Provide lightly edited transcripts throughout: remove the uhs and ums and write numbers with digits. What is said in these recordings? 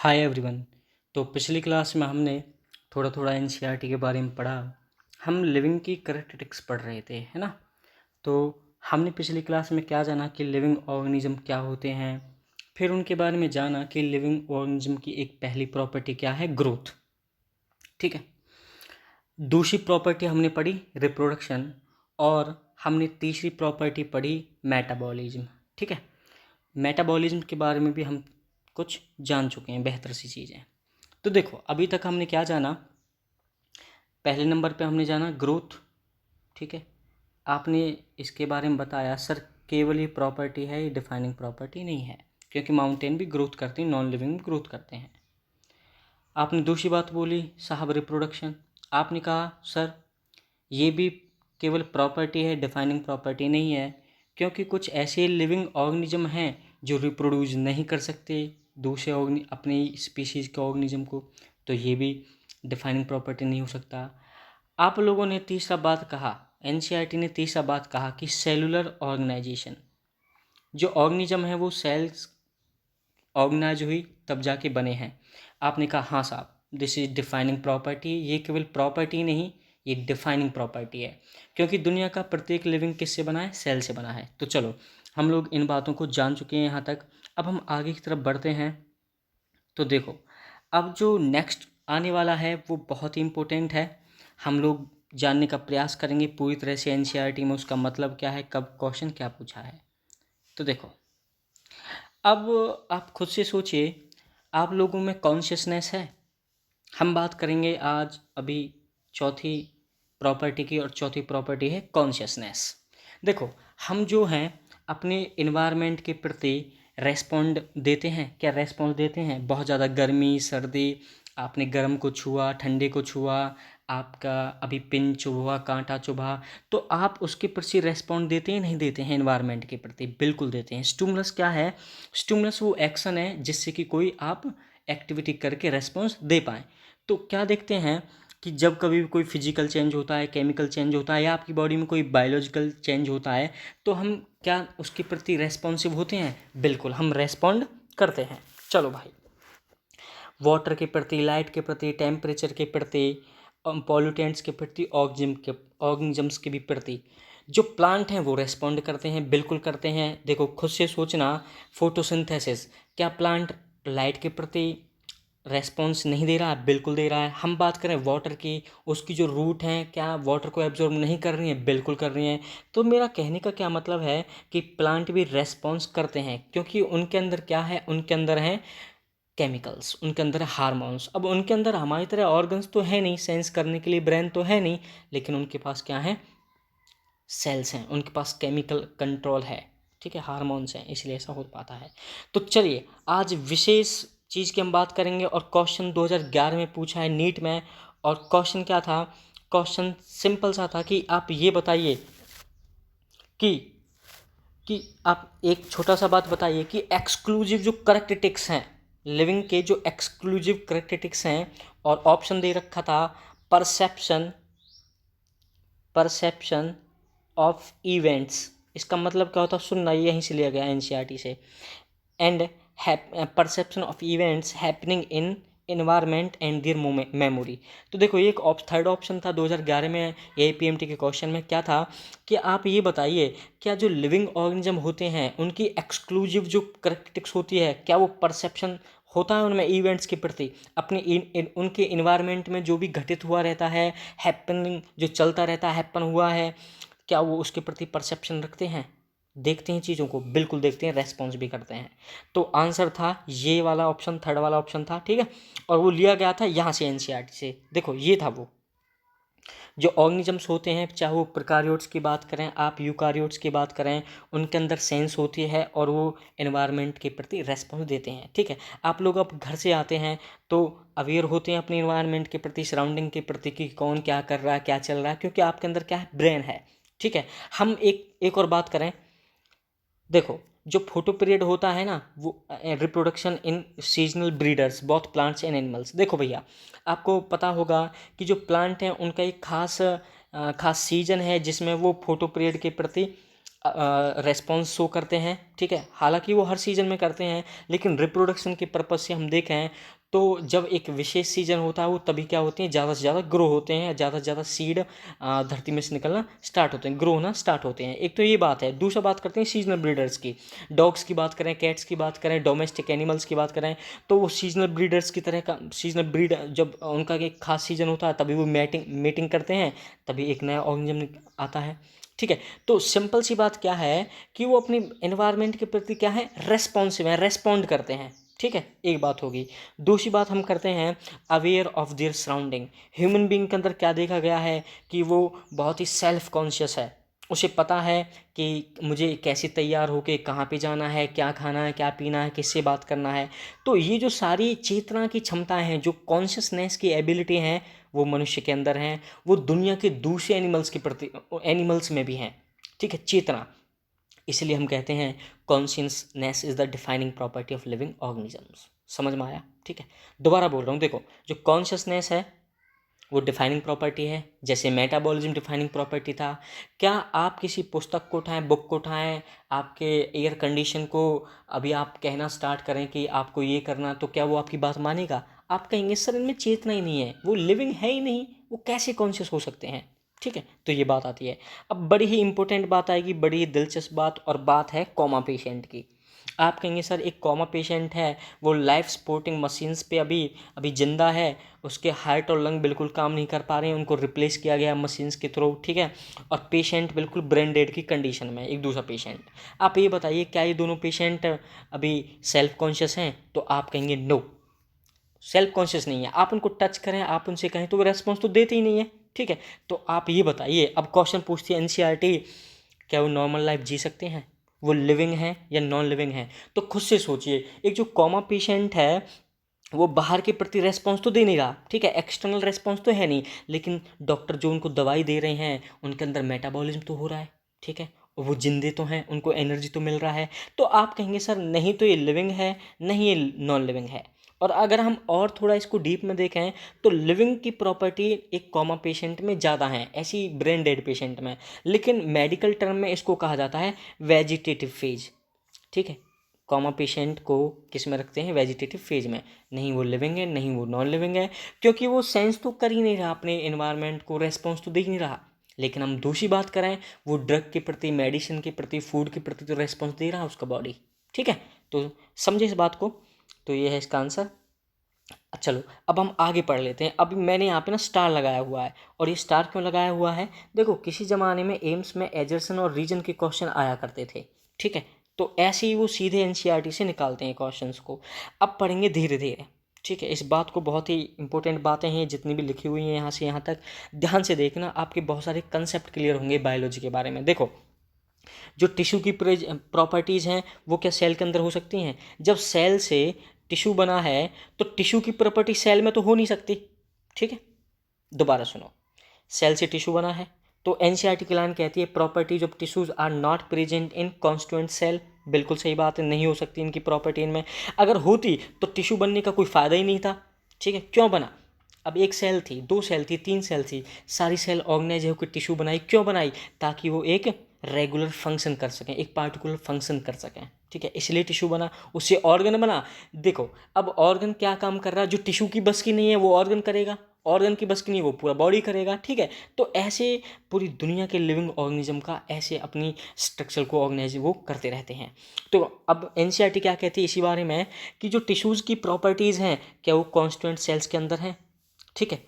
Hi everyone. तो पिछली class में हमने थोड़ा थोड़ा एनसीईआरटी के बारे में पढ़ा। हम लिविंग की कैरेक्टरिस्टिक्स पढ़ रहे थे, है ना। तो हमने पिछली क्लास में क्या जाना कि लिविंग ऑर्गेनिज्म क्या होते हैं, फिर उनके बारे में जाना कि लिविंग ऑर्गेनिज्म की एक पहली प्रॉपर्टी क्या है, ग्रोथ। ठीक है। दूसरी प्रॉपर्टी हमने पढ़ी रिप्रोडक्शन, और हमने तीसरी प्रॉपर्टी पढ़ी मेटाबॉलिज्म। ठीक है। मेटाबॉलिज्म के बारे में भी हम कुछ जान चुके हैं, बेहतर सी चीज़ें। तो देखो, अभी तक हमने क्या जाना। पहले नंबर पे हमने जाना ग्रोथ। ठीक है। आपने इसके बारे में बताया सर केवल ये प्रॉपर्टी है, ये डिफाइनिंग प्रॉपर्टी नहीं है, क्योंकि माउंटेन भी ग्रोथ करते हैं, नॉन लिविंग भी ग्रोथ करते हैं। आपने दूसरी बात बोली साहब रिप्रोडक्शन। आपने कहा सर ये भी केवल प्रॉपर्टी है, डिफाइनिंग प्रॉपर्टी नहीं है, क्योंकि कुछ ऐसे लिविंग ऑर्गेनिज्म हैं जो रिप्रोड्यूस नहीं कर सकते दूसरे अपनी स्पीशीज़ के ऑर्गेनिज्म को, तो ये भी डिफाइनिंग प्रॉपर्टी नहीं हो सकता। आप लोगों ने तीसरा बात कहा, एनसीईआरटी ने तीसरा बात कहा कि सेलुलर ऑर्गेनाइजेशन, जो ऑर्गेनिज्म है वो सेल्स ऑर्गेनाइज हुई तब जाके बने हैं। आपने कहा हाँ साहब, दिस इज डिफाइनिंग प्रॉपर्टी। ये केवल प्रॉपर्टी नहीं, ये डिफाइनिंग प्रॉपर्टी है, क्योंकि दुनिया का प्रत्येक लिविंग किससे बना है, सेल से बना है। तो चलो, हम लोग इन बातों को जान चुके हैं यहाँ तक। अब हम आगे की तरफ बढ़ते हैं। तो देखो, अब जो नेक्स्ट आने वाला है वो बहुत ही इम्पोर्टेंट है। हम लोग जानने का प्रयास करेंगे पूरी तरह से एनसीईआरटी में उसका मतलब क्या है, कब क्वेश्चन क्या पूछा है। तो देखो, अब आप खुद से सोचिए, आप लोगों में कॉन्शियसनेस है। हम बात करेंगे आज अभी चौथी प्रॉपर्टी की, और चौथी प्रॉपर्टी है कॉन्शियसनेस। देखो, हम जो हैं अपने इन्वायरमेंट के प्रति रेस्पॉन्ड देते हैं। क्या रेस्पॉन्स देते हैं? बहुत ज़्यादा गर्मी सर्दी, आपने गर्म को छुआ, ठंडे को छुआ, आपका अभी पिन चुभा, कांटा चुभा, तो आप उसके प्रति रेस्पॉन्ड देते हैं नहीं देते हैं? इन्वायरमेंट के प्रति बिल्कुल देते हैं। स्टिमुलस क्या है? स्टिमुलस वो एक्शन है जिससे कि कोई आप एक्टिविटी करके रेस्पॉन्स दे पाएँ। तो क्या देखते हैं कि जब कभी भी कोई फिजिकल चेंज होता है, केमिकल चेंज होता है, या आपकी बॉडी में कोई बायोलॉजिकल चेंज होता है, तो हम क्या उसके प्रति रेस्पॉन्सिव होते हैं? बिल्कुल, हम रेस्पॉन्ड करते हैं। चलो भाई, वाटर के प्रति, लाइट के प्रति, टेम्परेचर के प्रति, पॉल्यूटेंट्स के प्रति, ऑर्गेनिजम्स के भी प्रति जो प्लांट हैं वो रेस्पॉन्ड करते हैं, बिल्कुल करते हैं। देखो खुद से सोचना, फोटोसिंथेसिस, क्या प्लांट लाइट के प्रति रेस्पॉन्स नहीं दे रहा है? बिल्कुल दे रहा है। हम बात करें वाटर की, उसकी जो रूट हैं क्या वाटर को एब्जॉर्ब नहीं कर रही हैं? बिल्कुल कर रही हैं। तो मेरा कहने का क्या मतलब है कि प्लांट भी रेस्पॉन्स करते हैं, क्योंकि उनके अंदर क्या है, उनके अंदर हैं केमिकल्स, उनके अंदर है हार्मोन्स। अब उनके अंदर हमारी तरह ऑर्गन्स तो है नहीं, सेंस करने के लिए ब्रेन तो है नहीं, लेकिन उनके पास क्या है, सेल्स हैं, उनके पास केमिकल कंट्रोल है। ठीक है, हार्मोन्स हैं, इसलिए ऐसा हो पाता है। तो चलिए, आज विशेष चीज़ की हम बात करेंगे, और क्वेश्चन 2011 में पूछा है नीट में। और क्वेश्चन क्या था? क्वेश्चन सिंपल सा था कि आप ये बताइए कि आप एक छोटा सा बात बताइए कि एक्सक्लूसिव जो करेक्टरिस्टिक्स हैं, लिविंग के जो एक्सक्लूसिव करेक्टरिस्टिक्स हैं, और ऑप्शन दे रखा था परसेप्शन, परसेप्शन ऑफ इवेंट्स। इसका मतलब क्या होता है? सुनना, यहीं से लिया गया एनसीईआरटी से। And perception of events happening in environment and there memory. तो देखो, ये एक थर्ड ऑप्शन था 2011 में एपीएमटी के क्वेश्चन में। क्या था कि आप ये बताइए, क्या जो लिविंग ऑर्गेनिज्म होते हैं उनकी एक्सक्लूसिव जो करेक्टरिस्टिक्स होती है, क्या वो परसेप्शन होता है उनमें इवेंट्स के प्रति, अपने उनके इन्वायरमेंट में जो भी घटित हुआ रहता है, हैपनिंग जो चलता रहता है, हैपन हुआ है, क्या वो उसके प्रति परसेप्शन रखते हैं? देखते हैं चीज़ों को, बिल्कुल देखते हैं, रेस्पॉन्स भी करते हैं। तो आंसर था ये वाला ऑप्शन, थर्ड वाला ऑप्शन था। ठीक है, और वो लिया गया था यहाँ से एनसीईआरटी से। देखो, ये था वो जो ऑर्गेनिजम्स होते हैं, चाहे वो प्रोकार्योट्स की बात करें, आप यूकार्योट्स की बात करें, उनके अंदर सेंस होती है और वो एनवायरनमेंट के प्रति रेस्पॉन्स देते हैं। ठीक है, आप लोग अब घर से आते हैं तो अवेयर होते हैं अपने इन्वायरमेंट के प्रति, सराउंडिंग के प्रति कि कौन क्या कर रहा है, क्या चल रहा है, क्योंकि आपके अंदर क्या है, ब्रेन है। ठीक है, हम एक और बात करें। देखो, जो फोटो पीरियड होता है ना, वो reproduction in seasonal breeders both plants and animals. देखो भैया, आपको पता होगा कि जो प्लांट हैं उनका एक खास सीजन है जिसमें वो फोटो पीरियड के प्रति रेस्पॉन्स शो करते हैं, ठीक है। हालांकि वो हर सीजन में करते हैं, लेकिन रिप्रोडक्शन के पर्पज से हम देखें तो जब एक विशेष सीजन होता है वो तभी क्या होते हैं, ज़्यादा से ज़्यादा ग्रो होते हैं, ज़्यादा से ज़्यादा सीड धरती में से निकलना स्टार्ट होते हैं, ग्रो होना स्टार्ट होते हैं। एक तो ये बात है। दूसरा बात करते हैं सीजनल ब्रीडर्स की। डॉग्स की बात करें, कैट्स की बात करें, डोमेस्टिक एनिमल्स की बात करें, तो वो सीजनल ब्रीडर्स की तरह का सीजनल ब्रीड, जब उनका एक खास सीजन होता है तभी वो मेटिंग करते हैं, तभी एक नया ऑर्गेनिज्म आता है, ठीक है। तो सिंपल सी बात क्या है कि वो अपनी एनवायरनमेंट के प्रति क्या है, रेस्पॉन्सिव है, रेस्पॉन्ड करते हैं, ठीक है। एक बात होगी। दूसरी बात हम करते हैं aware of their surrounding. Human being के अंदर क्या देखा गया है कि वो बहुत ही सेल्फ कॉन्शियस है। उसे पता है कि मुझे कैसे तैयार होके कहाँ पे जाना है, क्या खाना है, क्या पीना है, किससे बात करना है। तो ये जो सारी चेतना की क्षमताएं हैं, जो कॉन्शियसनेस की एबिलिटी हैं, वो मनुष्य के अंदर हैं, वो दुनिया के दूसरे एनिमल्स के प्रति, एनिमल्स में भी हैं, ठीक है, चेतना। इसलिए हम कहते हैं consciousness is the defining property of living organisms. समझ में आया, ठीक है। दोबारा बोल रहा हूँ, देखो, जो कॉन्शियसनेस है वो डिफाइनिंग प्रॉपर्टी है, जैसे मेटाबॉलिज्म डिफाइनिंग प्रॉपर्टी था। क्या आप किसी पुस्तक को उठाएं, बुक को उठाएं, आपके एयर कंडीशन को अभी आप कहना स्टार्ट करें कि आपको ये करना, तो क्या वो आपकी बात मानेगा? आप कहेंगे सर इनमें चेतना ही नहीं है, वो लिविंग है ही नहीं, वो कैसे कॉन्शियस हो सकते हैं, ठीक है। तो ये बात आती है। अब बड़ी ही इंपॉर्टेंट बात आएगी, बड़ी ही दिलचस्प बात, और बात है कॉमा पेशेंट की। आप कहेंगे सर एक कॉमा पेशेंट है, वो लाइफ सपोर्टिंग मशीन्स पे अभी अभी जिंदा है, उसके हार्ट और लंग बिल्कुल काम नहीं कर पा रहे हैं, उनको रिप्लेस किया गया मशीन्स के थ्रू, ठीक है, और पेशेंट बिल्कुल ब्रेन डेड की कंडीशन में, एक दूसरा पेशेंट। आप ये बताइए क्या ये दोनों पेशेंट अभी सेल्फ कॉन्शियस हैं? तो आप कहेंगे नो, सेल्फ कॉन्शियस नहीं है। आप उनको टच करें, आप उनसे कहें तो वो रेस्पॉन्स तो देते ही नहीं है, ठीक है। तो आप ये बताइए, अब क्वेश्चन पूछती है एनसीईआरटी, क्या वो नॉर्मल लाइफ जी सकते हैं? वो लिविंग है या नॉन लिविंग है? तो खुद से सोचिए, एक जो कॉमा पेशेंट है वो बाहर के प्रति रेस्पॉन्स तो दे नहीं रहा, ठीक है, एक्सटर्नल रेस्पॉन्स तो है नहीं, लेकिन डॉक्टर जो उनको दवाई दे रहे हैं उनके अंदर मेटाबॉलिज्म तो हो रहा है, ठीक है, और वो जिंदे तो हैं, उनको एनर्जी तो मिल रहा है। तो आप कहेंगे सर नहीं तो ये लिविंग है, नहीं ये नॉन लिविंग है। और अगर हम और थोड़ा इसको डीप में देखें तो लिविंग की प्रॉपर्टी एक कॉमा पेशेंट में ज़्यादा है, ऐसी ब्रेन डेड पेशेंट में, लेकिन मेडिकल टर्म में इसको कहा जाता है वेजिटेटिव फेज, ठीक है। कॉमा पेशेंट को किस में रखते हैं? वेजिटेटिव फेज में। नहीं वो लिविंग है, नहीं वो नॉन लिविंग है, क्योंकि वो सेंस तो कर ही नहीं रहा अपने एनवायरनमेंट को, रेस्पॉन्स तो दे ही नहीं रहा। लेकिन हम दूसरी बात करें, वो ड्रग के प्रति, मेडिसिन के प्रति, फूड के प्रति तो रेस्पॉन्स दे रहा है उसका बॉडी, ठीक है। तो समझे इस बात को। तो ये है इसका आंसर। चलो अब हम आगे पढ़ लेते हैं। अभी मैंने यहाँ पे ना स्टार लगाया हुआ है, और ये स्टार क्यों लगाया हुआ है? देखो, किसी ज़माने में एम्स में एजरसन और रीजन के क्वेश्चन आया करते थे, ठीक है, तो ऐसे ही वो सीधे एनसीईआरटी से निकालते हैं क्वेश्चंस को। अब पढ़ेंगे धीरे धीरे, ठीक है। इस बात को, बहुत ही इंपॉर्टेंट बातें हैं जितनी भी लिखी हुई हैं यहाँ से यहाँ तक, ध्यान से देखना, आपके बहुत सारे कंसेप्ट क्लियर होंगे बायोलॉजी के बारे में। देखो, जो टिश्यू की प्रॉपर्टीज़ हैं वो क्या सेल के अंदर हो सकती हैं? जब सेल से टिश्यू बना है तो टिश्यू की प्रॉपर्टी सेल में तो हो नहीं सकती, ठीक है। दोबारा सुनो, सेल से टिश्यू बना है तो एनसीईआरटी की लाइन कहती है properties of tissues are not present in constituent cell. बिल्कुल सही बात है, नहीं हो सकती इनकी प्रॉपर्टी इनमें। अगर होती तो टिश्यू बनने का कोई फ़ायदा ही नहीं था, ठीक है। क्यों बना? अब एक सेल थी, दो सेल थी, तीन सेल थी, सारी सेल ऑर्गेनाइज होकर टिश्यू बनाई। क्यों बनाई? ताकि वो एक रेगुलर फंक्शन कर सकें, एक पार्टिकुलर फंक्शन कर सकें, ठीक है, इसलिए टिश्यू बना, उससे ऑर्गन बना। देखो, अब ऑर्गन क्या काम कर रहा है? जो टिश्यू की बस की नहीं है वो ऑर्गन करेगा, ऑर्गन की बस की नहीं वो पूरा बॉडी करेगा, ठीक है। तो ऐसे पूरी दुनिया के लिविंग ऑर्गेनिज्म का ऐसे अपनी स्ट्रक्चर को ऑर्गेनाइज वो करते रहते हैं। तो अब एनसीईआरटी क्या कहती है इसी बारे में कि जो टिश्यूज़ की प्रॉपर्टीज़ हैं क्या वो कॉन्स्टिट्यूएंट सेल्स के अंदर हैं, ठीक है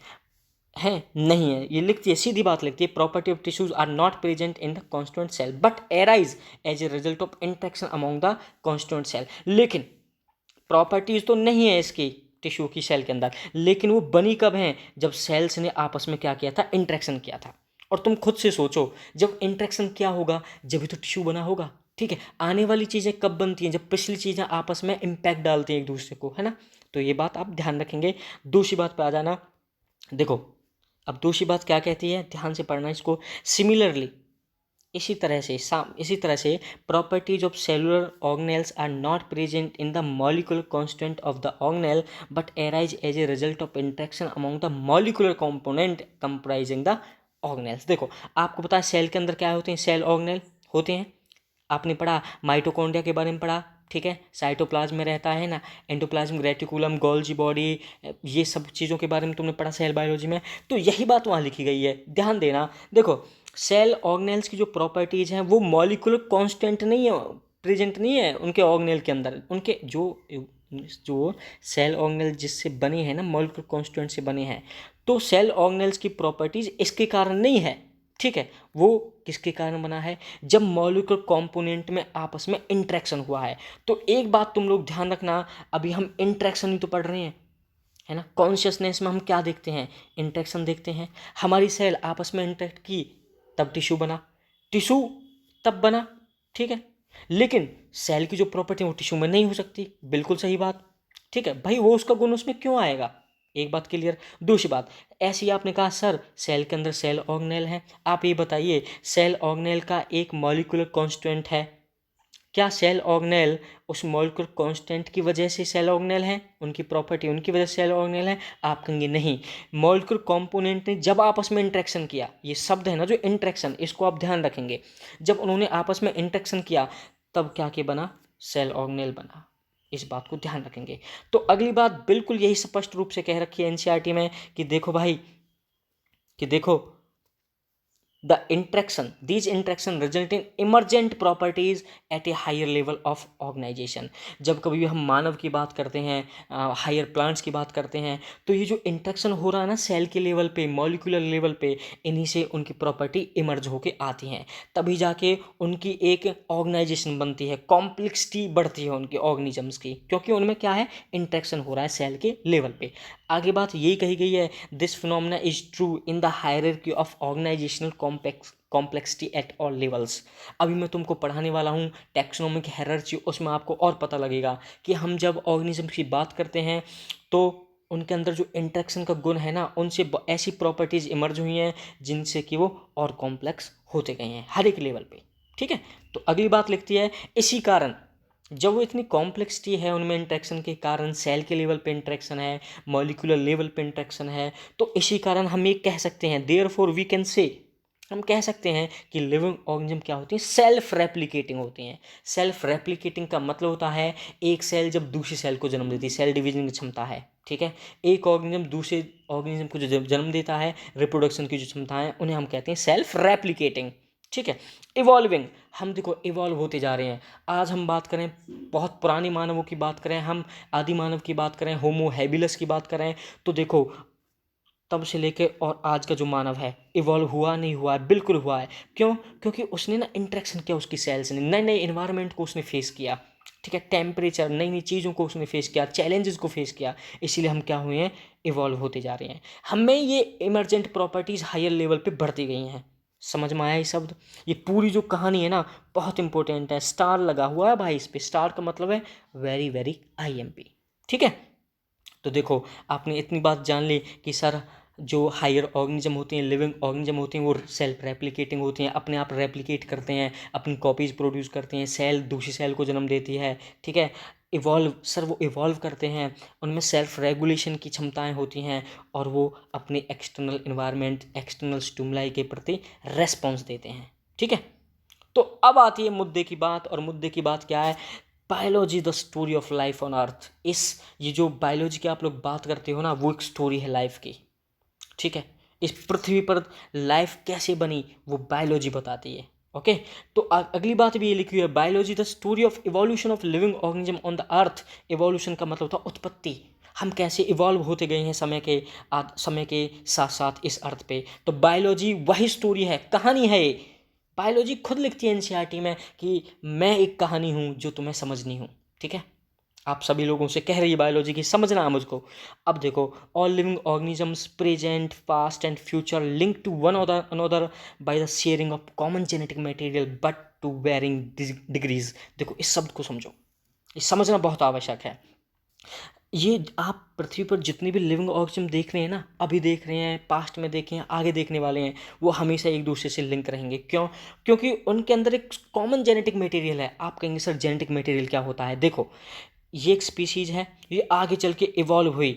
नहीं है, ये लिखती है, सीधी बात लिखती है, property of tissues are not present in the constituent cell but arise as a result of interaction among the constituent cell. लेकिन प्रॉपर्टीज तो नहीं है इसकी टिश्यू की सेल के अंदर, लेकिन वो बनी कब हैं? जब सेल्स ने आपस में क्या किया था? इंटरेक्शन किया था। और तुम खुद से सोचो, जब इंटरेक्शन क्या होगा जब भी तो टिश्यू बना होगा, ठीक है। आने वाली चीज़ें कब बनती हैं? जब पिछली चीज़ें आपस में इम्पैक्ट डालती हैं एक दूसरे को, है ना। तो ये बात आप ध्यान रखेंगे। दूसरी बात पे आ जाना। देखो, अब दूसरी बात क्या कहती है, ध्यान से पढ़ना इसको। सिमिलरली, इसी तरह से properties of cellular organelles are not present in the molecular constituent of the organelle but arise as a result of interaction among the molecular component comprising the organelles. देखो, आपको पता है सेल के अंदर क्या होते हैं? सेल ऑर्गेनेल होते हैं, आपने पढ़ा माइटोकॉन्ड्रिया के बारे में पढ़ा, ठीक है, साइटोप्लाज्म में रहता है ना, एंडोप्लाज्म रेटिकुलम, गोल्जी बॉडी, ये सब चीज़ों के बारे में तुमने पढ़ा सेल बायोलॉजी में। तो यही बात वहाँ लिखी गई है, ध्यान देना। देखो सेल ऑर्गेनेल्स की जो प्रॉपर्टीज़ हैं वो मॉलिक्यूलर कांस्टेंट नहीं है, प्रेजेंट नहीं है उनके ऑर्गेनेल के अंदर। उनके जो सेल ऑर्गेनेल जिससे बने हैं ना, मॉलिक्यूलर कांस्टेंट से बने हैं, तो सेल ऑर्गेनेल्स की प्रॉपर्टीज इसके कारण नहीं है, ठीक है। वो किसके कारण बना है, जब मॉलिक्यूलर कंपोनेंट में आपस में इंटरेक्शन हुआ है। तो एक बात तुम लोग ध्यान रखना, अभी हम इंटरेक्शन ही तो पढ़ रहे हैं, है ना। कॉन्शियसनेस में हम क्या देखते हैं, इंटरेक्शन देखते हैं। हमारी सेल आपस में इंटरेक्ट की तब टिश्यू बना, टिश्यू तब बना, ठीक है। लेकिन सेल की जो प्रॉपर्टी है वो टिश्यू में नहीं हो सकती, बिल्कुल सही बात, ठीक है भाई। वो उसका गुण उसमें क्यों आएगा, एक बात क्लियर। दूसरी बात, ऐसी आपने कहा सर सेल के अंदर सेल ऑर्गेनेल है, आप ये बताइए सेल ऑर्गेनेल का एक मॉलिक्यूलर कांस्टेंट है, क्या सेल ऑर्गेनेल उस मॉलिक्यूलर कांस्टेंट की वजह से सेल ऑर्गेनेल हैं, उनकी प्रॉपर्टी उनकी वजह से सेल ऑर्गेनेल हैं? आप कहेंगे नहीं, मॉलिक्यूलर कंपोनेंट ने जब आपस में इंटरेक्शन किया, ये शब्द है ना जो इंटरेक्शन, इसको आप ध्यान रखेंगे, जब उन्होंने आपस में इंटरेक्शन किया तब क्या के बना, सेल ऑर्गेनेल बना, इस बात को ध्यान रखेंगे। तो अगली बात बिल्कुल यही स्पष्ट रूप से कह रखी है एनसीईआरटी में कि देखो भाई, कि देखो the interaction these interaction result in emergent properties at a higher level of organization। जब कभी भी हम मानव की बात करते हैं, हायर प्लांट्स की बात करते हैं, तो ये जो इंटरेक्शन हो रहा है ना सेल के लेवल पे, मॉलिक्यूलर लेवल पे, इन्हीं से उनकी प्रॉपर्टी इमर्ज होके आती हैं, तभी जाके उनकी एक ऑर्गेनाइजेशन बनती है, कॉम्प्लेक्सिटी बढ़ती है उनके ऑर्गेनिजम्स की, क्योंकि उनमें क्या है, इंटरेक्शन हो रहा है सेल के लेवल पे। आगे बात यही कही गई है, this phenomena is true in the hierarchy of organisational complexity at all levels. अभी मैं तुमको पढ़ाने वाला हूँ टैक्सोनॉमिक हायरार्की, उसमें आपको और पता लगेगा कि हम जब ऑर्गेनिज्म की बात करते हैं तो उनके अंदर जो इंटरेक्शन का गुण है ना, उनसे ऐसी प्रॉपर्टीज इमर्ज हुई हैं जिनसे कि वो और कॉम्प्लेक्स होते गए हैं हर एक लेवल पे, ठीक है। तो अगली बात लिखती है, इसी कारण जब वो इतनी कॉम्प्लेक्सिटी है उनमें इंटरेक्शन के कारण, सेल के लेवल पे इंटरेक्शन है, मॉलिक्यूलर लेवल पे इंटरेक्शन है, तो इसी कारण हम ये कह सकते हैं, देयरफॉर वी कैन से, हम कह सकते हैं कि लिविंग ऑर्गेनिज्म क्या होती है, सेल्फ रेप्लिकेटिंग होती हैं। सेल्फ रेप्लिकेटिंग का मतलब होता है एक सेल जब दूसरी सेल को जन्म देती है, सेल डिवीजन की क्षमता है, ठीक है। एक ऑर्गेनिज्म दूसरे ऑर्गेनिज्म को जो जन्म देता है, रिप्रोडक्शन की जो क्षमता है, उन्हें हम कहते हैं सेल्फ रेप्लिकेटिंग, ठीक है। इवॉल्विंग, हम देखो इवॉल्व होते जा रहे हैं। आज हम बात करें बहुत पुराने मानवों की बात करें, हम आदि मानव की बात करें, होमो हैबिलस की बात करें, तो देखो तब से लेके और आज का जो मानव है इवॉल्व हुआ नहीं हुआ है, बिल्कुल हुआ है। क्यों, क्योंकि उसने ना इंटरेक्शन किया उसकी सेल्स ने, नए नए इन्वायरमेंट को उसने फेस किया, ठीक है, टेम्परेचर, नई नई चीज़ों को उसने फेस किया, चैलेंजेस को फेस किया, इसीलिए हम क्या हुए हैं, इवॉल्व होते जा रहे हैं। हमें ये इमरजेंट प्रॉपर्टीज़ हायर लेवल पे बढ़ती गई हैं। समझ में आया ये शब्द, ये पूरी जो कहानी है ना बहुत इंपॉर्टेंट है, स्टार लगा हुआ है भाई इस पे, स्टार का मतलब है वेरी वेरी IMP, ठीक है। तो देखो आपने इतनी बात जान ली कि सर जो हायर ऑर्गेनिज्म होती हैं, लिविंग ऑर्गेनिज्म होती हैं, वो सेल्फ रेप्लिकेटिंग होती हैं, अपने आप रेप्लिकेट करते हैं, अपनी कॉपीज़ प्रोड्यूस करते हैं, सेल दूसरी सेल को जन्म देती है, ठीक है। इवॉल्व, सर वो इवॉल्व करते हैं, उनमें सेल्फ रेगुलेशन की क्षमताएं होती हैं, और वो अपने एक्सटर्नल इन्वायरमेंट, एक्सटर्नल स्टिमुलाई के प्रति रेस्पॉन्स देते हैं, ठीक है। तो अब आती है मुद्दे की बात, और मुद्दे की बात क्या है, biology the story of life on earth. ये जो बायोलॉजी की आप लोग बात करते हो ना, वो एक स्टोरी है लाइफ की, ठीक है। इस पृथ्वी पर लाइफ कैसे बनी वो बायोलॉजी बताती है, ओके। तो अगली बात भी ये लिखी हुई है, biology the story of evolution of living organism on the earth. Evolution का मतलब था उत्पत्ति, हम कैसे इवॉल्व होते गए हैं समय के साथ साथ इस अर्थ पे। तो बायोलॉजी वही स्टोरी है, कहानी है ये। बायोलॉजी खुद लिखती है एनसीईआरटी में कि मैं एक कहानी हूँ जो तुम्हें समझनी हूँ, ठीक है। आप सभी लोगों से कह रही है बायोलॉजी की, समझना है मुझको। अब देखो, all living organisms present past and future link to one और another by the sharing of common genetic material but to varying degrees. देखो इस शब्द को समझो, ये समझना बहुत आवश्यक है। ये आप पृथ्वी पर जितनी भी लिविंग ऑर्गेनिज्म देख रहे हैं ना, अभी देख रहे हैं, पास्ट में देखे हैं, आगे देखने वाले हैं, वो हमेशा एक दूसरे से लिंक रहेंगे। क्यों, क्योंकि उनके अंदर एक कॉमन जेनेटिक मटेरियल है। आप कहेंगे सर जेनेटिक मटेरियल क्या होता है, देखो ये एक स्पीशीज है, ये आगे चल के इवॉल्व हुई,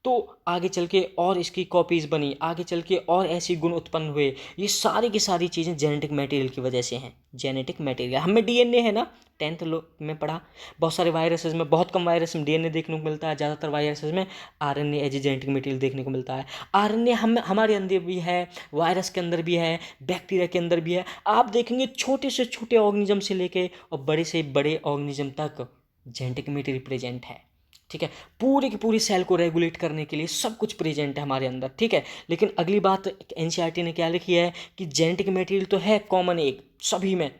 तो आगे चल के और इसकी कॉपीज़ बनी, आगे चल के और ऐसी गुण उत्पन्न हुए। ये सारी की सारी चीज़ें जेनेटिक मटेरियल की वजह से हैं। जेनेटिक मटेरियल, हमें डीएनए है ना, 10th में पढ़ा। बहुत सारे वायरसेस में, बहुत कम वायरस में डीएनए देखने को मिलता है, ज़्यादातर वायरसेस में RNA as a genetic material देखने को मिलता है। आरएनए हमारे अंदर भी है, वायरस के अंदर भी है, बैक्टीरिया के अंदर भी है। आप देखेंगे छोटे से छोटे ऑर्गेनिज्म से लेके और बड़े से बड़े ऑर्गेनिज्म तक जेनेटिक मटेरियल प्रेजेंट है। ठीक है, पूरी की पूरी सेल को रेगुलेट करने के लिए सब कुछ प्रेजेंट है हमारे अंदर। ठीक है, लेकिन अगली बात एनसीईआरटी ने क्या लिखी है कि जेनेटिक मटेरियल तो है कॉमन एक सभी में।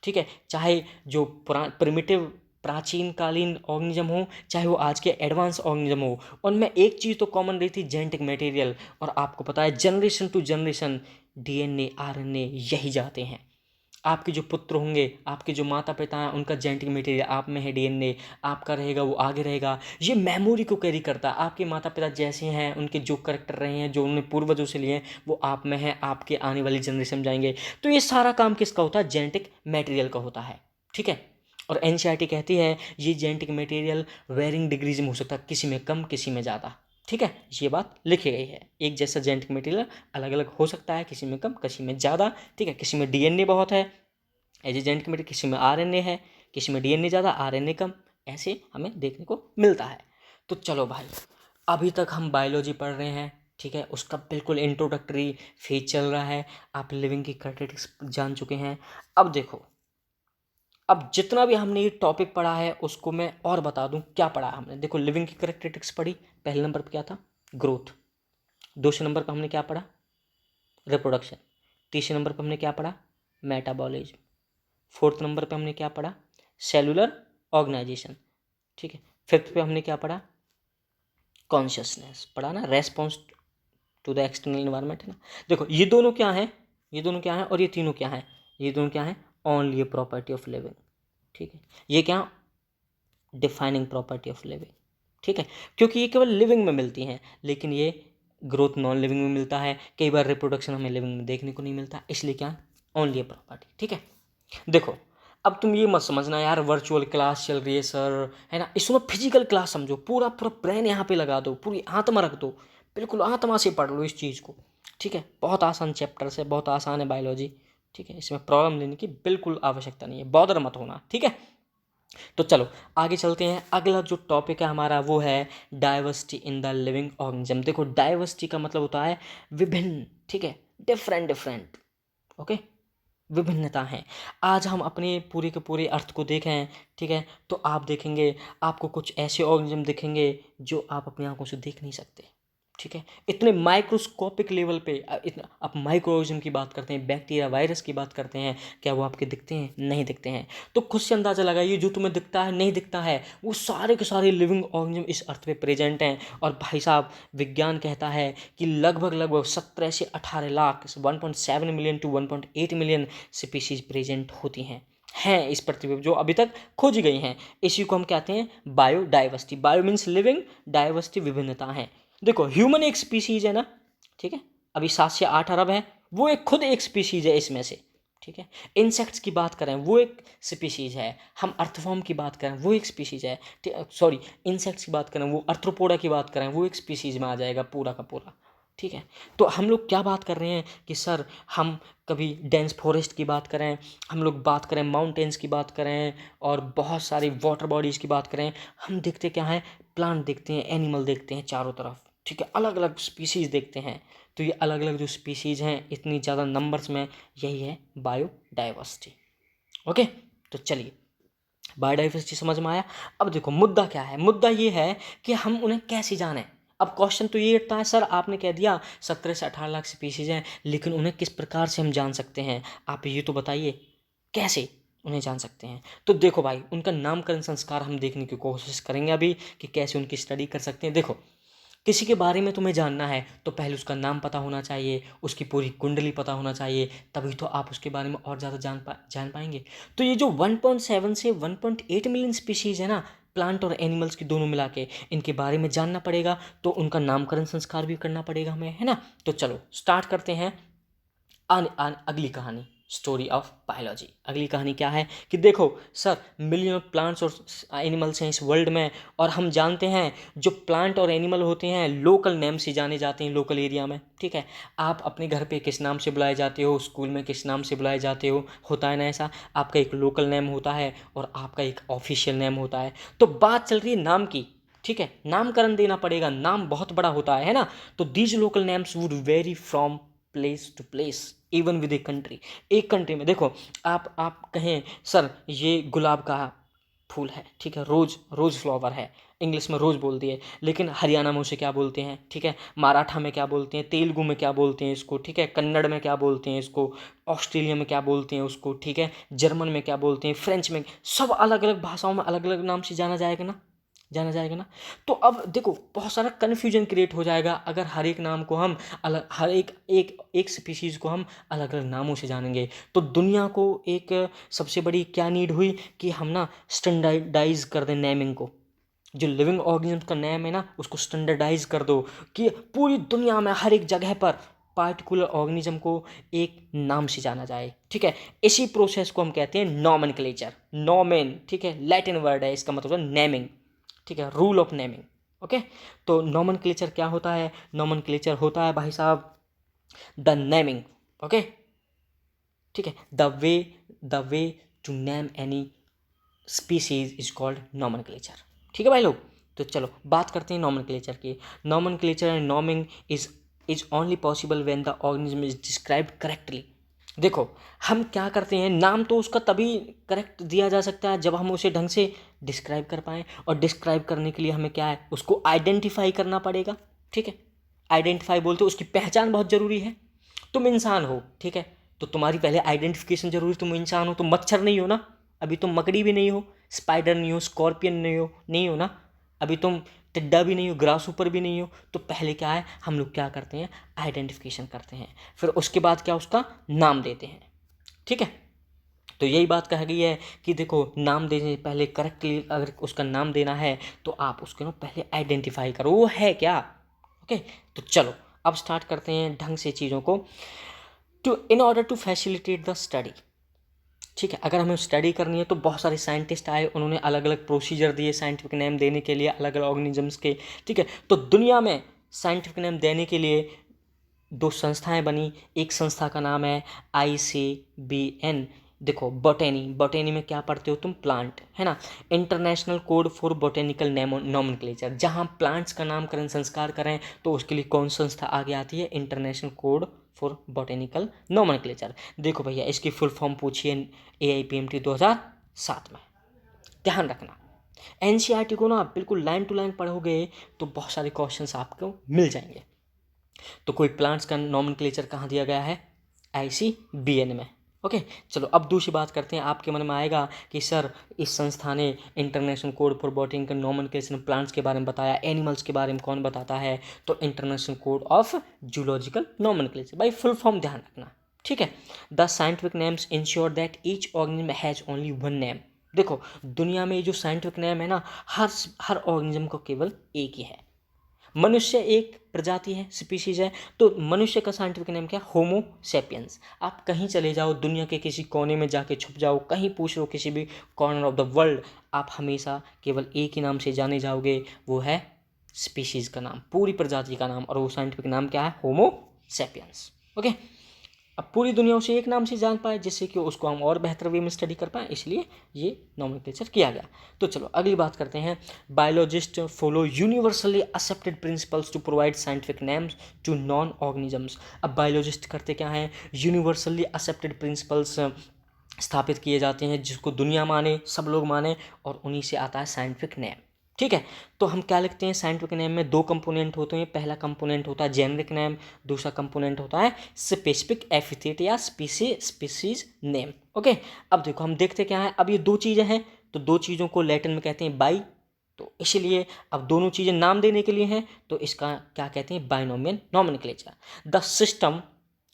ठीक है, चाहे जो प्रिमिटिव प्राचीन कालीन ऑर्गेनिज्म हो, चाहे वो आज के एडवांस ऑर्गेनिज्म हो, उनमें एक चीज़ तो कॉमन रही थी, जेनेटिक मटेरियल। और आपको पता है generation to generation DNA RNA यही जाते हैं। आपके जो पुत्र होंगे, आपके जो माता पिता हैं, उनका जेनेटिक मटेरियल आप में है, डीएनए आपका रहेगा, वो आगे रहेगा। ये मेमोरी को कैरी करता है। आपके माता पिता जैसे हैं, उनके जो करैक्टर रहे हैं, जो उन्होंने पूर्वजों से लिए हैं, वो आप में है, आपके आने वाली जनरेशन में जाएंगे। तो ये सारा काम किसका होता है? जेनेटिक मटेरियल का होता है। ठीक है, और एनसीईआरटी कहती है ये जेनेटिक मटेरियल वेरिंग डिग्रीज में हो सकता है, किसी में कम किसी में ज़्यादा। ठीक है, ये बात लिखी गई है। एक जैसा जेनेटिक मटेरियल अलग अलग हो सकता है, किसी में कम किसी में ज़्यादा। ठीक है, किसी में डीएनए बहुत है एज ए जेनेटिक मटेरियल, किसी में आरएनए है, किसी में डीएनए ज़्यादा आरएनए कम, ऐसे हमें देखने को मिलता है। तो चलो भाई, अभी तक हम बायोलॉजी पढ़ रहे हैं। ठीक है, उसका बिल्कुल इंट्रोडक्टरी फेज चल रहा है। आप लिविंग की कैरेक्टरिस्टिक्स जान चुके हैं। अब देखो, अब जितना भी हमने ये टॉपिक पढ़ा है उसको मैं और बता दूं क्या पढ़ा है हमने। देखो, लिविंग की कैरेक्टरिस्टिक्स पढ़ी, पहले नंबर पर क्या था? ग्रोथ। दूसरे नंबर पर हमने क्या पढ़ा? रिप्रोडक्शन। तीसरे नंबर पर हमने क्या पढ़ा? मेटाबॉलिज्म। फोर्थ नंबर पे हमने क्या पढ़ा? Cellular organisation. ठीक है, फिफ्थ पे हमने क्या पढ़ा? कॉन्शियसनेस पढ़ा ना, response to the external environment, है ना। देखो, ये दोनों क्या हैं, ये दोनों क्या हैं और ये तीनों क्या हैं? ये दोनों क्या हैं? Only a property of living. ठीक है, ये क्या? Defining property of living. ठीक है, क्योंकि ये केवल लिविंग में मिलती हैं, लेकिन ये ग्रोथ नॉन लिविंग में मिलता है। कई बार रिप्रोडक्शन हमें लिविंग में देखने को नहीं मिलता, इसलिए क्या? Only a property. ठीक है, देखो, अब तुम ये मत समझना यार वर्चुअल क्लास चल रही है सर, है ना। इसमें फिजिकल क्लास समझो, पूरा पूरा ब्रेन यहाँ पे लगा दो, पूरी आत्मा रख दो, बिल्कुल आत्मा से पढ़ लो इस चीज़ को। ठीक है, बहुत आसान चैप्टर्स है, बहुत आसान है बायोलॉजी। ठीक है, इसमें प्रॉब्लम लेने की बिल्कुल आवश्यकता नहीं है, बॉदर मत होना। ठीक है, तो चलो आगे चलते हैं। अगला जो टॉपिक है हमारा वो है diversity in the living organism. देखो, डाइवर्सिटी का मतलब होता है विभिन्न। ठीक है, डिफरेंट डिफरेंट, ओके, विभिन्नता है। आज हम अपने पूरे के पूरे अर्थ को देखें, ठीक है, तो आप देखेंगे, आपको कुछ ऐसे ऑर्गेनिज्म दिखेंगे जो आप अपनी आंखों से देख नहीं सकते। ठीक है, इतने माइक्रोस्कोपिक लेवल पे इतना आप माइक्रो ऑर्गेनिज्म की बात करते हैं, बैक्टीरिया वायरस की बात करते हैं, क्या वो आपके दिखते हैं? नहीं दिखते हैं। तो खुद से अंदाज़ा लगाइए, जो तुम्हें दिखता है नहीं दिखता है, वो सारे के सारे लिविंग ऑर्गेनिज्म इस अर्थ पे प्रेजेंट हैं। और भाई साहब, विज्ञान कहता है कि लगभग लगभग 17 से 18 lakh 1.7 million to 1.8 million species present होती हैं इस पृथ्वी पर, जो अभी तक खोजी गई हैं। इसी को हम कहते हैं biodiversity. Bio means living, diversity विभिन्नता है। देखो, ह्यूमन एक स्पीशीज है ना, ठीक है, अभी 7 से 8 अरब है, वो एक खुद एक स्पीशीज है इसमें से। ठीक है, इंसेक्ट्स की बात करें वो एक स्पीशीज है, हम अर्थवॉर्म की बात करें वो एक स्पीशीज है, सॉरी, इंसेक्ट्स की बात करें वो अर्थ्रोपोडा की बात करें वो एक स्पीशीज में आ जाएगा पूरा का पूरा। ठीक है, तो हम लोग क्या बात कर रहे हैं कि सर हम कभी डेंस फॉरेस्ट की बात करें, हम लोग बात करें माउंटेन्स की बात करें और बहुत सारी वाटर बॉडीज़ की बात करें, हम देखते क्या हैं? प्लांट देखते हैं, एनिमल देखते हैं चारों तरफ। ठीक है, अलग अलग स्पीशीज़ देखते हैं। तो ये अलग अलग जो स्पीशीज़ हैं इतनी ज़्यादा नंबर्स में, यही है बायोडाइवर्सिटी। ओके, तो चलिए, बायोडाइवर्सिटी समझ में आया। अब देखो, मुद्दा क्या है? मुद्दा ये है कि हम उन्हें कैसे जानें। अब क्वेश्चन तो ये उठता है, सर आपने कह दिया 17 से 18 लाख स्पीशीज हैं, लेकिन उन्हें किस प्रकार से हम जान सकते हैं? आप ये तो बताइए, कैसे उन्हें जान सकते हैं? तो देखो भाई, उनका नामकरण संस्कार हम देखने की कोशिश करेंगे अभी कि कैसे उनकी स्टडी कर सकते हैं। देखो, किसी के बारे में तुम्हें जानना है तो पहले उसका नाम पता होना चाहिए, उसकी पूरी कुंडली पता होना चाहिए, तभी तो आप उसके बारे में और ज़्यादा जान पाएंगे। तो ये जो 1.7 से 1.8 मिलियन स्पीशीज़ है ना, प्लांट और एनिमल्स की दोनों मिला के, इनके बारे में जानना पड़ेगा, तो उनका नामकरण संस्कार भी करना पड़ेगा हमें, है ना। तो चलो स्टार्ट करते हैं अगली कहानी। Story of biology. अगली कहानी क्या है कि देखो सर, मिलियन प्लांट्स और एनिमल्स हैं इस वर्ल्ड में, और हम जानते हैं जो प्लांट और एनिमल होते हैं लोकल नेम से जाने जाते हैं लोकल एरिया में। ठीक है, आप अपने घर पे किस नाम से बुलाए जाते हो, स्कूल में किस नाम से बुलाए जाते हो, होता है ना ऐसा। आपका एक लोकल नेम होता है और आपका एक ऑफिशियल नेम होता है। तो बात चल रही है नाम की। ठीक है, नामकरण देना पड़ेगा, नाम बहुत बड़ा होता है ना। तो these local names would vary from place to place, even with a country. एक कंट्री में देखो, आप कहें सर ये गुलाब का फूल है, ठीक है, रोज फ्लावर है, इंग्लिश में रोज बोल दिए, लेकिन हरियाणा में उसे क्या बोलते हैं, ठीक है, मराठा में क्या बोलते हैं, तेलुगु में क्या बोलते हैं इसको, ठीक है, कन्नड़ में क्या बोलते हैं इसको, ऑस्ट्रेलिया में क्या बोलते हैं उसको, ठीक है, जर्मन में क्या बोलते हैं, फ्रेंच में, सब अलग अलग भाषाओं में अलग अलग नाम से जाना जाएगा ना, जाना जाएगा ना। तो अब देखो बहुत सारा कन्फ्यूजन क्रिएट हो जाएगा अगर हर एक नाम को हम अलग, हर एक एक एक स्पीशीज़ को हम अलग अलग नामों से जानेंगे। तो दुनिया को एक सबसे बड़ी क्या नीड हुई कि हम ना स्टैंडर्डाइज कर दें नेमिंग को। जो लिविंग ऑर्गेनिज्म का नेम है ना उसको स्टैंडर्डाइज कर दो कि पूरी दुनिया में हर एक जगह पर पार्टिकुलर ऑर्गेनिज्म को एक नाम से जाना जाए। ठीक है, इसी प्रोसेस को हम कहते हैं नॉमेनक्लेचर। नॉमेन, ठीक है, लैटिन वर्ड है, इसका मतलब है नेमिंग। ठीक है, रूल ऑफ नेमिंग। ओके, तो नॉमेनक्लेचर क्या होता है? नॉमेनक्लेचर होता है भाई साहब द नेमिंग। ओके, ठीक है, the way to name any species is called nomenclature. ठीक है भाई लोग, तो चलो बात करते हैं नॉमेनक्लेचर की। Nomenclature and naming is only possible when the organism is described correctly. देखो हम क्या करते हैं, नाम तो उसका तभी करेक्ट दिया जा सकता है जब हम उसे ढंग से डिस्क्राइब कर पाएँ, और डिस्क्राइब करने के लिए हमें क्या है, उसको आइडेंटिफाई करना पड़ेगा। ठीक है, आइडेंटिफाई बोलते उसकी पहचान बहुत ज़रूरी है। तुम इंसान हो, ठीक है, तो तुम्हारी पहले आइडेंटिफिकेशन जरूरी। तुम इंसान हो, तुम मच्छर नहीं हो ना, अभी तुम मकड़ी भी नहीं हो, स्पाइडर नहीं हो, स्कॉर्पियन नहीं हो ना, अभी तुम टिड्डा भी नहीं हो, ग्रास ऊपर भी नहीं हो। तो पहले क्या है, हम लोग क्या करते हैं, आइडेंटिफिकेशन करते हैं, फिर उसके बाद क्या, उसका नाम देते हैं। ठीक है, तो यही बात कह गई है कि देखो नाम देने से पहले करेक्टली अगर उसका नाम देना है तो आप उसके ना पहले आइडेंटिफाई करो वो है क्या। ओके, तो चलो अब स्टार्ट करते हैं ढंग से चीज़ों को। In order to facilitate the study, ठीक है, अगर हमें स्टडी करनी है तो बहुत सारे साइंटिस्ट आए, उन्होंने अलग अलग प्रोसीजर दिए साइंटिफिक नेम देने के लिए अलग अलग ऑर्गेनिजम्स के। ठीक है, तो दुनिया में साइंटिफिक नेम देने के लिए दो संस्थाएं बनी। एक संस्था का नाम है ICBN। देखो बॉटेनी में क्या पढ़ते हो तुम, प्लांट, है ना। International code for botanical nomenclature, जहाँ प्लांट्स का नामकरण संस्कार करें तो उसके लिए कौन संस्था आगे आती है, international code for botanical nomenclature. देखो भैया इसकी फुल फॉर्म पूछिए AIPMT 2007 में, ध्यान रखना। NCERT को ना बिल्कुल लाइन टू लाइन पढ़ोगे तो बहुत सारे क्वेश्चंस आपको मिल जाएंगे। तो कोई प्लांट्स का नॉमेनक्लेचर कहाँ दिया गया है, ICBN में। ओके, चलो अब दूसरी बात करते हैं। आपके मन में आएगा कि सर इस संस्था ने international code for botanical nomenclature plants के बारे में बताया, एनिमल्स के बारे में कौन बताता है, तो international code of zoological nomenclature. भाई फुल फॉर्म ध्यान रखना, ठीक है। The scientific names ensure that each organism has only one name. देखो दुनिया में जो साइंटिफिक नेम है ना, हर ऑर्गेनिज्म को केवल एक ही है। मनुष्य एक प्रजाति है, स्पीशीज है, तो मनुष्य का साइंटिफिक नेम क्या, होमो सेपियंस। आप कहीं चले जाओ, दुनिया के किसी कोने में जाके छुप जाओ, कहीं पूछ लो किसी भी कॉर्नर ऑफ द वर्ल्ड, आप हमेशा केवल एक ही नाम से जाने जाओगे, वो है स्पीशीज का नाम, पूरी प्रजाति का नाम, और वो साइंटिफिक नाम क्या है, होमो सेपियंस। ओके, अब पूरी दुनिया उसे एक नाम से जान पाए जिससे कि उसको हम और बेहतर वे में स्टडी कर पाएँ, इसलिए ये नॉमेनक्लेचर किया गया। तो चलो अगली बात करते हैं। Biologist follow universally accepted principles to provide scientific names to known organisms. अब बायोलॉजिस्ट करते क्या हैं, यूनिवर्सली एक्सेप्टेड प्रिंसिपल्स स्थापित किए जाते हैं जिसको दुनिया माने, सब लोग माने, और उन्हीं से आता है साइंटिफिक नेम। ठीक है, तो हम क्या लिखते हैं, साइंटिफिक नेम में दो कंपोनेंट होते हैं। पहला कंपोनेंट होता है जेनरिक नेम, दूसरा कंपोनेंट होता है स्पेसिफिक एपिथेट या स्पीसीज नेम। ओके, अब देखो हम देखते क्या है, अब ये दो चीज़ें हैं, तो दो चीज़ों को लैटिन में कहते हैं बाई, तो इसलिए अब दोनों चीज़ें नाम देने के लिए हैं, तो इसका क्या कहते हैं, binomial nomenclature. The system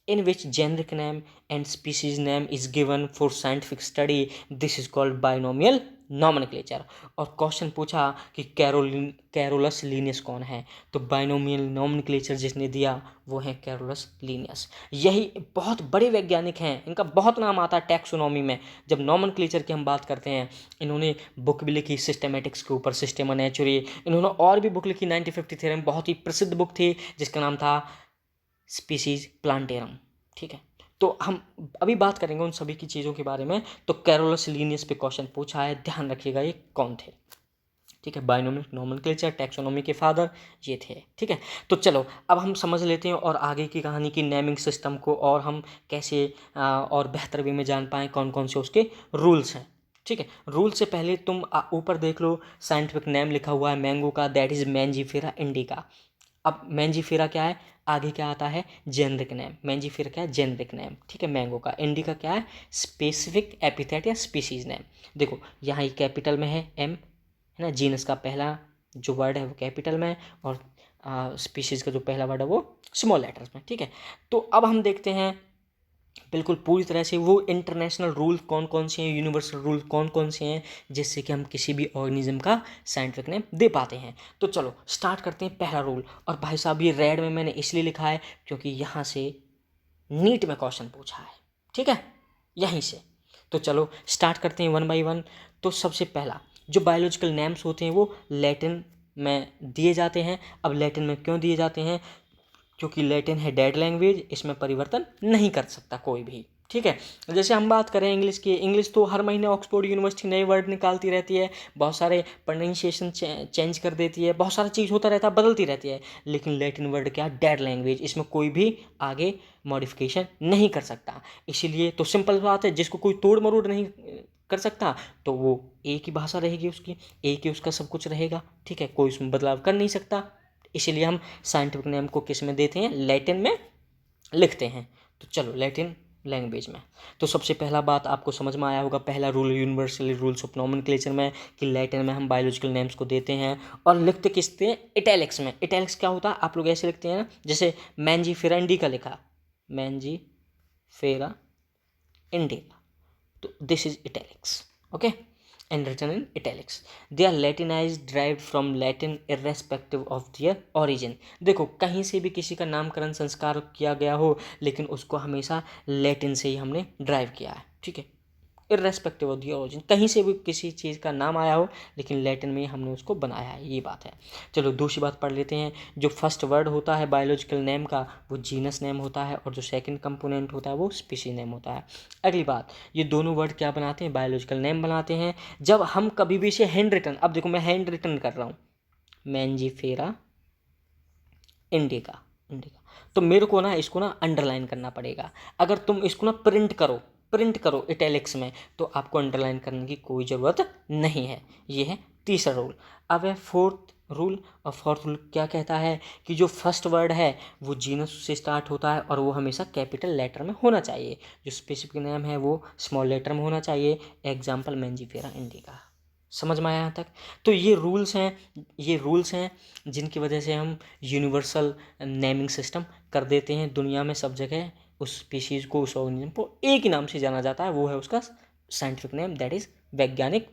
in which generic name and species name is given for scientific study, this is called binomial nomenclature. और क्वेश्चन पूछा कि कैरोलस लीनियस कौन है, तो बाइनोमियल नॉमेनक्लेचर जिसने दिया वो है कैरोलस लीनियस। यही बहुत बड़े वैज्ञानिक हैं, इनका बहुत नाम आता है टैक्सोनॉमी में। जब नॉमेनक्लेचर की हम बात करते हैं, इन्होंने बुक भी लिखी सिस्टेमेटिक्स के ऊपर, सिस्टेमा नेचुरी। इन्होंने और भी बुक लिखी 1950 थ्योरम, बहुत ही प्रसिद्ध बुक थी जिसका नाम था स्पीसीज प्लांटेरम। ठीक है, तो हम अभी बात करेंगे उन सभी की चीज़ों के बारे में। तो कैरोलस लीनियस पे क्वेश्चन पूछा है, ध्यान रखिएगा ये कौन थे। ठीक है, बाइनोमियल नॉमेनक्लेचर, टैक्सोनॉमी के फादर ये थे। ठीक है, तो चलो अब हम समझ लेते हैं और आगे की कहानी की नेमिंग सिस्टम को, और हम कैसे और बेहतर वे में जान पाएँ कौन कौन से उसके रूल्स हैं। ठीक है, रूल से पहले तुम ऊपर देख लो, साइंटिफिक नेम लिखा हुआ है मैंगो का, दैट इज मैंजीफेरा इंडिका। अब मैंजीफेरा क्या है, आगे क्या आता है, जेनरिक नेम। मैंजीफेरा क्या है, जेनरिक नेम। ठीक है, मैंगो का। इंडिका क्या है, स्पेसिफिक एपिथेट या स्पीसीज नेम। देखो यहाँ ये कैपिटल में है एम, है ना, जीनस का पहला जो वर्ड है वो कैपिटल में है, और स्पीशीज़ का जो पहला वर्ड है वो स्मॉल लेटर्स में। ठीक है, तो अब हम देखते हैं बिल्कुल पूरी तरह से वो इंटरनेशनल रूल कौन कौन से हैं, यूनिवर्सल रूल कौन कौन से हैं, जिससे कि हम किसी भी ऑर्गेनिज्म का साइंटिफिक नेम दे पाते हैं। तो चलो स्टार्ट करते हैं पहला रूल। और भाई साहब ये रेड में मैंने इसलिए लिखा है क्योंकि यहाँ से नीट में क्वेश्चन पूछा है। ठीक है, यहीं से। तो चलो स्टार्ट करते हैं वन बाई वन। तो सबसे पहला जो बायोलॉजिकल नेम्स होते हैं वो लैटिन में दिए जाते हैं। अब लैटिन में क्यों दिए जाते हैं, क्योंकि लैटिन है डेड लैंग्वेज, इसमें परिवर्तन नहीं कर सकता कोई भी। ठीक है, जैसे हम बात करें इंग्लिश की, इंग्लिश तो हर महीने ऑक्सफोर्ड यूनिवर्सिटी नए वर्ड निकालती रहती है, बहुत सारे प्रोनाउंसिएशन चेंज कर देती है, बहुत सारा चीज़ होता रहता है, बदलती रहती है। लेकिन लैटिन वर्ड क्या, डेड लैंग्वेज, इसमें कोई भी आगे मॉडिफिकेशन नहीं कर सकता। इसीलिए तो सिंपल बात है, जिसको कोई तोड़ मरोड़ नहीं कर सकता तो वो एक ही भाषा रहेगी उसकी, एक ही उसका सब कुछ रहेगा। ठीक है, कोई उसमें बदलाव कर नहीं सकता। इसीलिए हम साइंटिफिक नेम को किस में देते हैं, लैटिन में लिखते हैं। तो चलो लैटिन लैंग्वेज में। तो सबसे पहला बात आपको समझ में आया होगा, पहला rule universal rules of nomenclature में, कि लैटिन में हम बायोलॉजिकल नेम्स को देते हैं और लिखते किसते हैं, इटैलिक्स में। इटैलिक्स क्या होता है, आप लोग ऐसे लिखते हैं ना, जैसे मैंजीफेरा इंडिका लिखा, मैंजीफेरा इंडिका, तो this is italics, okay, and written in italics. They are Latinized, derived from Latin irrespective of their origin. देखो कहीं से भी किसी का नामकरण संस्कार किया गया हो, लेकिन उसको हमेशा लैटिन से ही हमने ड्राइव किया है। ठीक है, इर्रेस्पेक्टिव ऑफ द ओरिजिन, कहीं से भी किसी चीज़ का नाम आया हो लेकिन लैटिन में ही हमने उसको बनाया है, ये बात है। चलो दूसरी बात पढ़ लेते हैं। जो फर्स्ट वर्ड होता है बायोलॉजिकल नेम का वो जीनस नेम होता है, और जो सेकंड कंपोनेंट होता है वो स्पीशीज नेम होता है। अगली बात, ये दोनों वर्ड क्या बनाते हैं, बायोलॉजिकल नेम बनाते हैं। जब हम कभी भी इसे हैंड रिटन, अब देखो मैं हैंड रिटन कर रहा हूँ, मैंजीफेरा इंडिका, इंडिका, तो मेरे को ना इसको ना अंडरलाइन करना पड़ेगा। अगर तुम इसको ना प्रिंट करो इटैलिक्स में, तो आपको अंडरलाइन करने की कोई ज़रूरत नहीं है। ये है तीसरा रूल। अब है फोर्थ रूल, और फोर्थ रूल क्या कहता है कि जो फर्स्ट वर्ड है वो जीनस से स्टार्ट होता है और वो हमेशा कैपिटल लेटर में होना चाहिए, जो स्पेसिफिक नेम है वो स्मॉल लेटर में होना चाहिए। Example Mangifera indica. समझ में आया यहाँ तक? तो ये रूल्स हैं जिनकी वजह से हम यूनिवर्सल नेमिंग सिस्टम कर देते हैं। दुनिया में सब जगह उस स्पीशीज़ को, उस ऑर्गेनिज्म को एक ही नाम से जाना जाता है, वो है उसका साइंटिफिक नेम, दैट इज़ वैज्ञानिक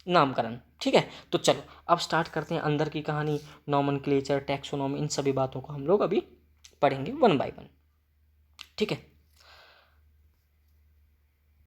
नामकरण। ठीक है, तो चलो अब स्टार्ट करते हैं अंदर की कहानी। नॉमेनक्लेचर, टैक्सोनॉमी, इन सभी बातों को हम लोग अभी पढ़ेंगे वन बाय वन। ठीक है,